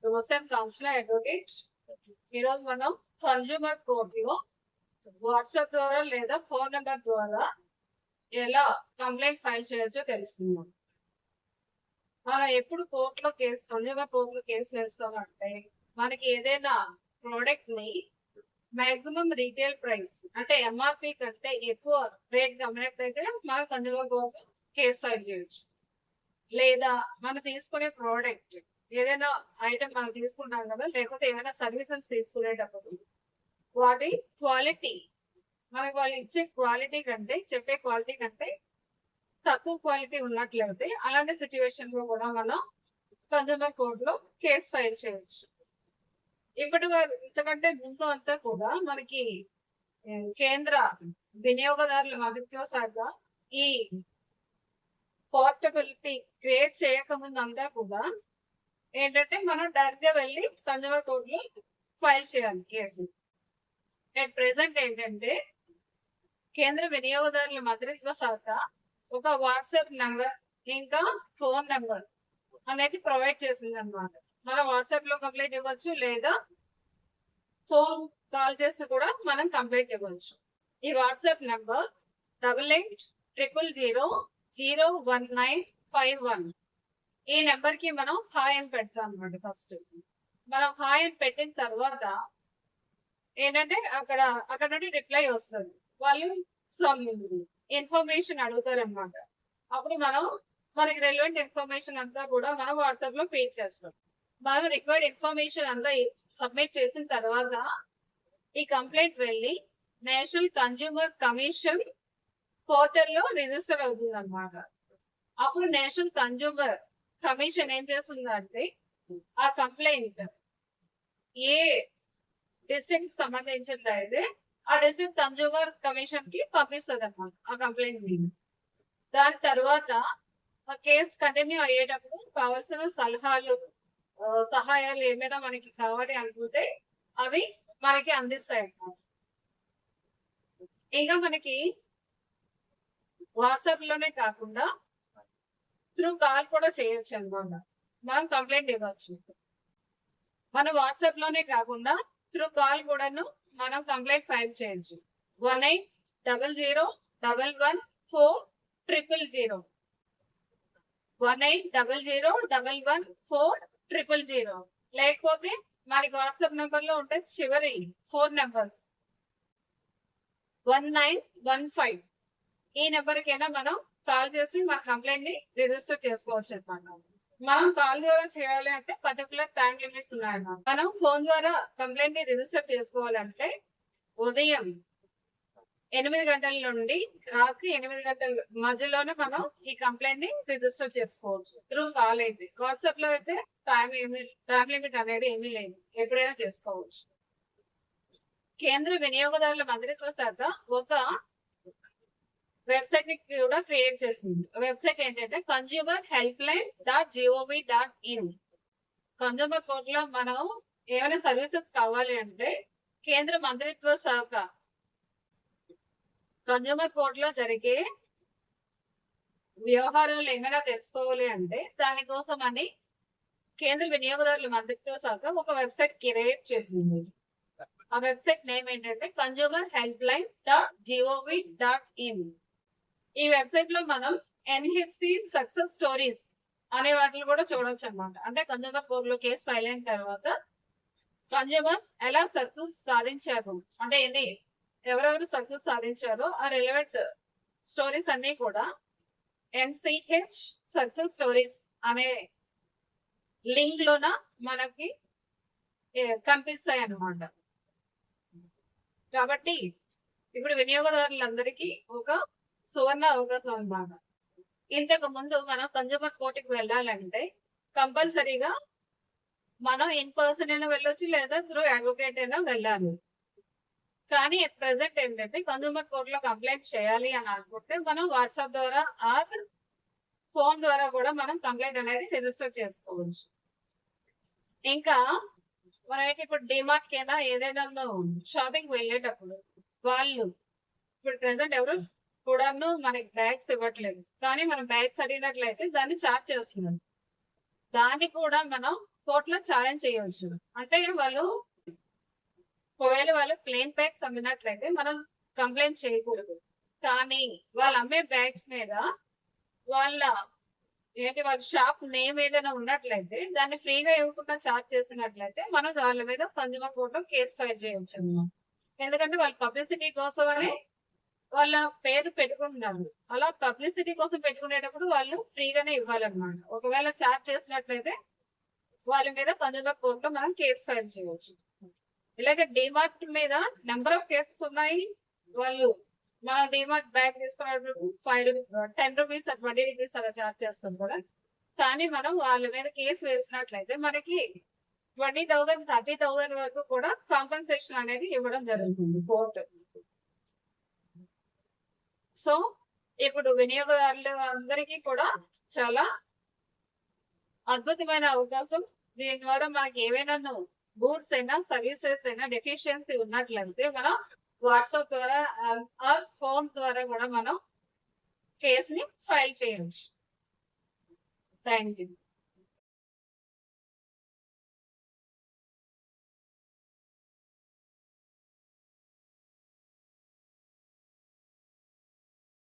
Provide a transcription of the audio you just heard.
నమస్తే, councillor advocate. ఈరోజు మనం కన్జ్యూమర్ కోర్ట్ లో వాట్సాప్ ద్వారా లేదా ఫోన్ నెంబర్ ద్వారా ఎలా కంప్లైంట్ ఫైల్ చేయొచ్చో తెలుసుకుందాం. మనం ఎప్పుడు కోర్టులో కేసు కన్జ్యూమర్ కోర్టులో కేసు వేస్తామంటే మనకి ఏదైనా ప్రోడక్ట్ ని మాక్సిమం రీటైల్ ప్రైస్ అంటే ఎంఆర్పి కంటే ఎక్కువ రేట్ గమనినట్లయితే మనం కన్జ్యూమర్ కోర్టు కేసు ఫైల్ చేయొచ్చు. లేదా మనం తీసుకునే ప్రోడక్ట్ ఏదైనా ఐటమ్ మనం తీసుకుంటాం కదా, లేకపోతే ఏమైనా సర్వీసెస్ తీసుకునేటప్పుడు వాటి క్వాలిటీ మనకి వాళ్ళు ఇచ్చే క్వాలిటీ కంటే చెప్పే క్వాలిటీ కంటే తక్కువ క్వాలిటీ ఉన్నట్లయితే అలాంటి సిచ్యువేషన్ లో కూడా మనం కన్జ్యూమర్ కోర్ట్ లో కేసు ఫైల్ చేయొచ్చు. ఇంతకంటే ముందు అంతా కూడా మనకి కేంద్ర వినియోగదారుల మంత్రిత్వ శాఖ ఈ పోర్టబిలిటీ క్రియేట్ చేయకముందు అంతా కూడా ఏంటంటే మనం డైరెక్ట్ గా వెళ్ళి కన్జ్యూమర్ కోర్ట్ లో ఫైల్ చేయాలి కేసు. అట్ ప్రెసెంట్ ఏంటంటే కేంద్ర వినియోగదారుల మంత్రిత్వ శాఖ ఒక వాట్సాప్ నెంబర్ ఇంకా ఫోన్ నెంబర్ అనేది ప్రొవైడ్ చేసింది అనమాట. మనం వాట్సాప్ లో కంప్లైంట్ ఇవ్వచ్చు, లేదా ఫోన్ కాల్ చేసి కూడా మనం కంప్లైంట్ ఇవ్వచ్చు. ఈ వాట్సాప్ నెంబర్ 8800001951. ఈ నెంబర్ కి మనం హాయ్ అని పెడతాం అనమాట. ఫస్ట్ మనం హాయ్ అని పెట్టిన తర్వాత ఏంటంటే అక్కడ నుండి రిప్లై వస్తుంది. వాళ్ళు సమ్ ఇన్ఫర్మేషన్ అడుగుతారు అనమాట. అప్పుడు మనకి రెలవెంట్ ఇన్ఫర్మేషన్ అంతా కూడా మనం వాట్సాప్ లో ఫీడ్ చేస్తాం. మనం రిక్వైర్డ్ ఇన్ఫర్మేషన్ అంతా సబ్మిట్ చేసిన తర్వాత ఈ కంప్లైంట్ వెళ్ళి నేషనల్ కన్జ్యూమర్ కమిషన్ పోర్టల్ లో రిజిస్టర్ అవుతుంది అనమాట. అప్పుడు నేషనల్ కన్జ్యూమర్ కమిషన్ ఏం చేస్తుందంటే ఆ కంప్లైంట్ ఏ డిస్ట్రిక్ట్ సంబంధించింది అయితే ఆ డిస్ట్రిక్ట్ కన్జ్యూమర్ కమిషన్ కి పంపిస్తుంది అనమాట ఆ కంప్లైంట్. దాని తర్వాత ఆ కేసు కంటిన్యూ అయ్యేటప్పుడు కావాల్సిన సహాయాలు ఏమైనా మనకి కావాలి అనుకుంటే అవి మనకి అందిస్తాయి అన్నమాట. ఇంకా మనకి వాట్సాప్ లోనే కాకుండా త్రూ కాల్ కూడా చేయొచ్చు అనమాట. మనం కంప్లైంట్ ఇవ్వచ్చు. మన వాట్సాప్ లోనే కాకుండా త్రూ కాల్ కూడాను మనం కంప్లైంట్ ఫైల్ చేయొచ్చు. 1800111400 1800111400. లేకపోతే మనకి వాట్సాప్ నెంబర్ లో ఉంటే చివరి 4 నెంబర్స్ 1915. ఈ నెంబర్ కైనా మనం కాల్ చేసి మన కంప్లైంట్ ని రిజిస్టర్ చేసుకోవచ్చు అనమాట. మనం కాల్ ద్వారా చేయాలి అంటే పర్టికులర్ టైం లిమిట్స్ ఉన్నాయన్నమాట. మనం ఫోన్ ద్వారా కంప్లైంట్ ని రిజిస్టర్ చేసుకోవాలంటే ఉదయం 8 గంటల నుండి రాత్రి 8 గంటల మధ్యలోనే మనం ఈ కంప్లైంట్ ని రిజిస్టర్ చేసుకోవచ్చు. త్రూ కాల్ అయితే, వాట్సాప్ లో అయితే టైం లిమిట్ అనేది ఏమీ లేదు, ఎప్పుడైనా చేసుకోవచ్చు. కేంద్ర వినియోగదారుల మంత్రిత్వ శాఖ ఒక వెబ్సైట్ ని కూడా క్రియేట్ చేసింది. వెబ్సైట్ ఏంటంటే consumerhelpline.gov.in. కన్జ్యూమర్ కోర్ట్ లో మనం ఏమైనా సర్వీసెస్ కావాలి అంటే కేంద్ర మంత్రిత్వ శాఖ కన్జ్యూమర్ కోర్ట్ లో జరిగే వ్యవహారాలు ఏమైనా తెలుసుకోవాలి అంటే దానికోసం అని కేంద్ర వినియోగదారుల మంత్రిత్వ శాఖ ఒక వెబ్సైట్ క్రియేట్ చేసింది. ఆ వెబ్సైట్ నేమ్ ఏంటంటే consumerhelpline.gov.in. ఈ వెబ్సైట్ లో మనం ఎన్హెచ్సి సక్సెస్ స్టోరీస్ అనే వాటిని కూడా చూడొచ్చు అనమాట. అంటే కన్జ్యూమర్ కోర్ట్ లో కేసు ఫైల్ అయిన తర్వాత కన్జ్యూమర్స్ ఎలా సక్సెస్ సాధించారు, అంటే ఎవరెవరు సక్సెస్ సాధించారో ఆ రిలవెంట్ స్టోరీస్ అన్ని కూడా ఎన్సిహెచ్ సక్సెస్ స్టోరీస్ అనే లింక్ లోన మనకి కనిపిస్తాయి అన్నమాట. కాబట్టి ఇప్పుడు వినియోగదారులందరికీ ఒక సువర్ణ అవకాశం అన్నమాట. ఇంతకు ముందు మనం కన్జ్యూమర్ కోర్టుకి వెళ్ళాలంటే కంపల్సరీగా మనం ఇన్ పర్సన్ అయినా వెళ్ళొచ్చు, లేదా త్రూ అడ్వకేట్ అయినా వెళ్ళాలి. కానీ అట్ ప్రెసెంట్ ఏంటంటే కన్జ్యూమర్ కోర్ట్ లో కంప్లైంట్ చేయాలి అని అనుకుంటే మనం వాట్సాప్ ద్వారా ఆర్ ఫోన్ ద్వారా కూడా మనం కంప్లైంట్ అనేది రిజిస్టర్ చేసుకోవచ్చు. ఇంకా మనం ఇప్పుడు డిమార్ట్ కైనా ఏదైనా షాపింగ్ వెళ్ళేటప్పుడు వాళ్ళు ఇప్పుడు ప్రెసెంట్ ఎవరు కూడాను మనకి బ్యాగ్స్ ఇవ్వట్లేదు, కానీ మనం బ్యాగ్స్ అడిగినట్లయితే దాన్ని చార్జ్ చేస్తున్నారు. దాన్ని కూడా మనం కోర్టులో ఛాలెంజ్ చేయవచ్చు. అంటే వాళ్ళు ఒకవేళ వాళ్ళు ప్లేన్ బ్యాగ్స్ అమ్మినట్లయితే మనం కంప్లైంట్ చేయకూడదు. కానీ వాళ్ళు అమ్మే బ్యాగ్స్ మీద వాళ్ళ వాళ్ళ షాప్ నేమ్ ఏదైనా ఉన్నట్లయితే దాన్ని ఫ్రీగా ఇవ్వకుండా చార్జ్ చేసినట్లయితే మనం వాళ్ళ మీద కన్జ్యూమర్ కోర్టులో కేసు ఫైల్ చేయొచ్చు అన్నమాట. ఎందుకంటే వాళ్ళ పబ్లిసిటీ కోసమని వాళ్ళ పేరు పెట్టుకుంటున్నారు. అలా పబ్లిసిటీ కోసం పెట్టుకునేటప్పుడు వాళ్ళు ఫ్రీగానే ఇవ్వాలన్నమాట. ఒకవేళ చార్జ్ చేసినట్లయితే వాళ్ళ మీద కన్జ్యూమర్ కోర్టులో మనం కేసు ఫైల్ చేయవచ్చు. ఇలాగే డిమార్ట్ మీద నెంబర్ ఆఫ్ కేసెస్ ఉన్నాయి. వాళ్ళు మన డిమార్ట్ బ్యాగ్ తీసుకున్నప్పుడు 10 రూపీస్ 20 రూపీస్ అలా చార్జ్ చేస్తాం కదా. కానీ మనం వాళ్ళ మీద కేసు వేసినట్లయితే మనకి 20,000 30,000 వరకు కూడా కాంపెన్సేషన్ అనేది ఇవ్వడం జరుగుతుంది కోర్టు. సో ఇప్పుడు వినియోగదారులు అందరికీ కూడా చాలా అద్భుతమైన అవకాశం. దీని ద్వారా మనకి ఏవైనా గూడ్స్ అయినా సర్వీసెస్ అయినా డెఫిషియన్సీ ఉన్నట్లయితే మనం వాట్సాప్ ద్వారా ఆర్ ఫోన్ ద్వారా కూడా మనం కేసుని ఫైల్ చేయవచ్చు. Thank you.